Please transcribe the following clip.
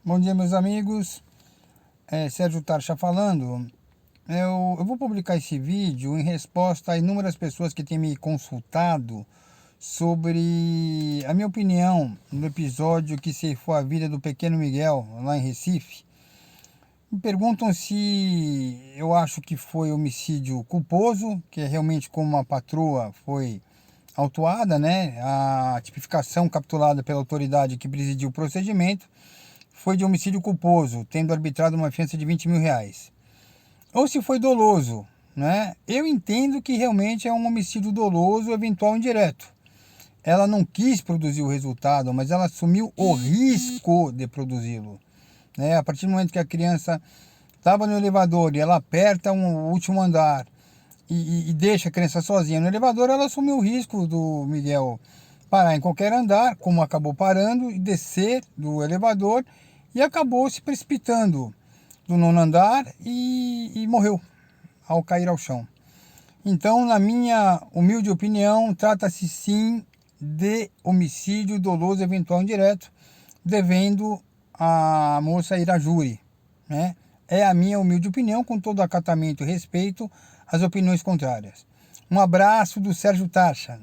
Bom dia, meus amigos. Sérgio Tarcha falando. Eu vou publicar esse vídeo em resposta a inúmeras pessoas que têm me consultado sobre a minha opinião no episódio que ceifou a vida do pequeno Miguel, lá em Recife. Me perguntam se eu acho que foi homicídio culposo, que é realmente como a patroa foi autuada, né? A tipificação capturada pela autoridade que presidiu o procedimento foi de homicídio culposo, tendo arbitrado uma fiança de R$ 20.000. Ou se foi doloso, né? Eu entendo que realmente é um homicídio doloso, eventual indireto. Ela não quis produzir o resultado, mas ela assumiu o risco de produzi-lo, né? A partir do momento que a criança estava no elevador e ela aperta o último andar e deixa a criança sozinha no elevador, ela assumiu o risco do Miguel parar em qualquer andar, como acabou parando, e descer do elevador e acabou se precipitando do nono andar e morreu ao cair ao chão. Então, na minha humilde opinião, trata-se sim de homicídio doloso eventual indireto, devendo a moça ir a júri, né? É a minha humilde opinião, com todo acatamento e respeito às opiniões contrárias. Um abraço do Sérgio Tarcha.